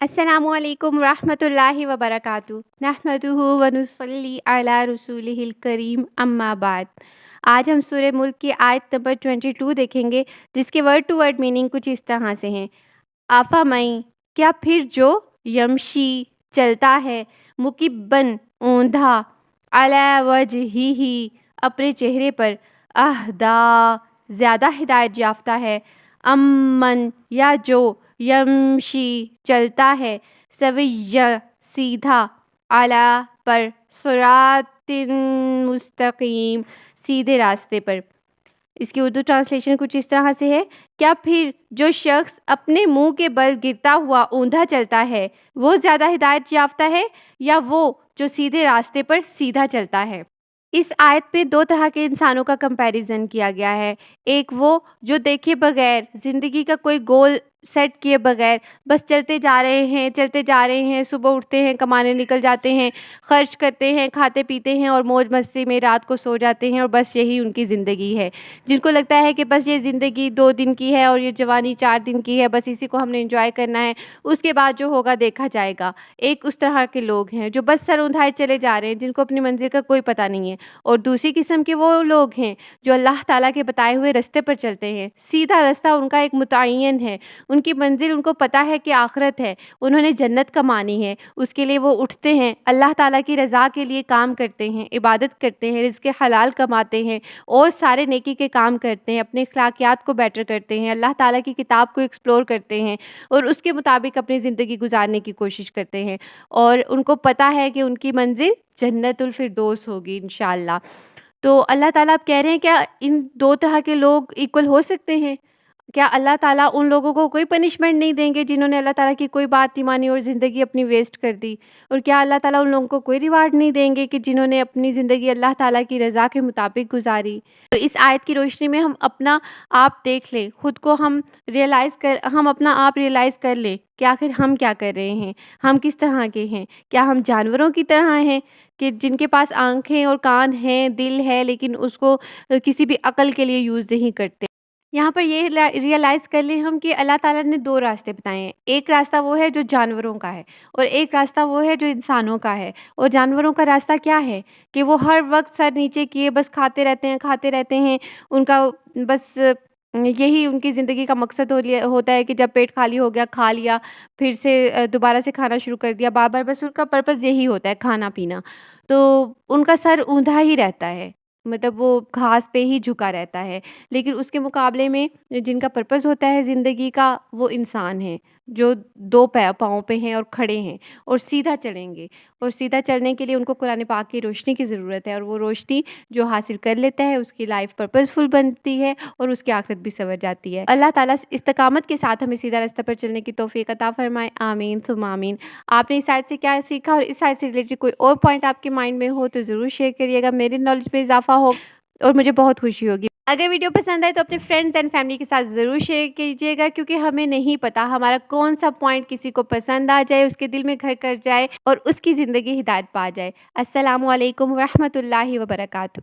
السلام علیکم ورحمۃ اللہ وبرکاتہ نحمدہ ونصلی علی رسولہ الکریم اما بعد۔ آج ہم سورہ ملک کی آیت نمبر 22 دیکھیں گے، جس کے ورڈ ٹو ورڈ میننگ کچھ اس طرح سے ہیں۔ آفامئی، کیا پھر جو یمشی چلتا ہے، مکبن اوندھا، علی وجہہ اپنے چہرے پر، اہدا زیادہ ہدایت یافتہ ہے، امن یا جو یمشی چلتا ہے، سویّ سیدھا، اعلیٰ پر، صراط مستقیم سیدھے راستے پر۔ اس کی اردو ٹرانسلیشن کچھ اس طرح سے ہے، کیا پھر جو شخص اپنے منہ کے بل گرتا ہوا اوندھا چلتا ہے وہ زیادہ ہدایت یافتہ ہے، یا وہ جو سیدھے راستے پر سیدھا چلتا ہے؟ اس آیت میں دو طرح کے انسانوں کا کمپیریزن کیا گیا ہے۔ ایک وہ جو دیکھے بغیر، زندگی کا کوئی گول سیٹ کیے بغیر بس چلتے جا رہے ہیں، صبح اٹھتے ہیں، کمانے نکل جاتے ہیں، خرچ کرتے ہیں، کھاتے پیتے ہیں اور موج مستی میں رات کو سو جاتے ہیں، اور بس یہی ان کی زندگی ہے۔ جن کو لگتا ہے کہ بس یہ زندگی 2 دن کی ہے اور یہ جوانی 4 دن کی ہے، بس اسی کو ہم نے انجوائے کرنا ہے، اس کے بعد جو ہوگا دیکھا جائے گا۔ ایک اس طرح کے لوگ ہیں جو بس سر اندھائے چلے جا رہے ہیں، جن کو اپنی منزل کا کوئی پتہ نہیں ہے۔ اور دوسری قسم کے وہ لوگ ہیں جو اللہ تعالیٰ کے بتائے ہوئے رستے پر چلتے ہیں۔ سیدھا رستہ ان کا ایک متعین ہے، ان کی منزل ان کو پتہ ہے کہ آخرت ہے، انہوں نے جنت کمانی ہے، اس کے لیے وہ اٹھتے ہیں، اللہ تعالیٰ کی رضا کے لیے کام کرتے ہیں، عبادت کرتے ہیں، رزق حلال کماتے ہیں اور سارے نیکی کے کام کرتے ہیں، اپنے اخلاقیات کو بیٹر کرتے ہیں، اللہ تعالیٰ کی کتاب کو ایکسپلور کرتے ہیں اور اس کے مطابق اپنی زندگی گزارنے کی کوشش کرتے ہیں، اور ان کو پتہ ہے کہ ان کی منزل جنت الفردوس ہوگی انشاءاللہ۔ تو اللہ تعالیٰ اب کہہ رہے ہیں، کیا ان دو طرح کے لوگ ایکول ہو سکتے ہیں؟ کیا اللہ تعالیٰ ان لوگوں کو کوئی پنشمنٹ نہیں دیں گے جنہوں نے اللہ تعالیٰ کی کوئی بات نہیں مانی اور زندگی اپنی ویسٹ کر دی؟ اور کیا اللہ تعالیٰ ان لوگوں کو کوئی ریوارڈ نہیں دیں گے کہ جنہوں نے اپنی زندگی اللہ تعالیٰ کی رضا کے مطابق گزاری؟ تو اس آیت کی روشنی میں ہم اپنا آپ دیکھ لیں، خود کو ہم اپنا آپ ریئلائز کر لیں کہ آخر ہم کیا کر رہے ہیں، ہم کس طرح کے ہیں۔ کیا ہم جانوروں کی طرح ہیں کہ جن کے پاس آنکھیں اور کان ہیں، دل ہے، لیکن اس کو کسی بھی عقل کے لیے یوز نہیں کرتے؟ یہاں پر یہ ریئلائز کر لیں ہم کہ اللہ تعالیٰ نے 2 راستے بتائے ہیں۔ ایک راستہ وہ ہے جو جانوروں کا ہے، اور ایک راستہ وہ ہے جو انسانوں کا ہے۔ اور جانوروں کا راستہ کیا ہے کہ وہ ہر وقت سر نیچے کیے بس کھاتے رہتے ہیں، ان کا بس یہی ان کی زندگی کا مقصد ہوتا ہے کہ جب پیٹ خالی ہو گیا کھا لیا، پھر سے دوبارہ سے کھانا شروع کر دیا، بار بار بس ان کا پرپس یہی ہوتا ہے، کھانا پینا۔ تو ان کا سر اوندا ہی رہتا ہے، مطلب وہ گھاس پہ ہی جھکا رہتا ہے۔ لیکن اس کے مقابلے میں جن کا پرپس ہوتا ہے زندگی کا، وہ انسان ہیں جو 2 پاؤں پہ ہیں اور کھڑے ہیں اور سیدھا چلیں گے۔ اور سیدھا چلنے کے لیے ان کو قرآن پاک کی روشنی کی ضرورت ہے، اور وہ روشنی جو حاصل کر لیتا ہے اس کی لائف پرپس فل بنتی ہے اور اس کی آخرت بھی سنور جاتی ہے۔ اللہ تعالیٰ استقامت کے ساتھ ہمیں سیدھا رستہ پر چلنے کی توفیق عطا فرمائے، آمین ثم آمین۔ آپ نے اس آیت سے کیا سیکھا، اور اس آیت سے ریلیٹڈ کوئی اور پوائنٹ آپ کے مائنڈ میں ہو تو ضرور شیئر کریے گا، میرے نالج میں اضافہ ہو اور مجھے بہت خوشی ہوگی۔ اگر ویڈیو پسند آئے تو اپنے فرینڈز اینڈ فیملی کے ساتھ ضرور شیئر کیجیے گا، کیونکہ ہمیں نہیں پتا ہمارا کون سا پوائنٹ کسی کو پسند آ جائے، اس کے دل میں گھر کر جائے اور اس کی زندگی ہدایت پا جائے۔ السلام علیکم ورحمۃ اللہ وبرکاتہ۔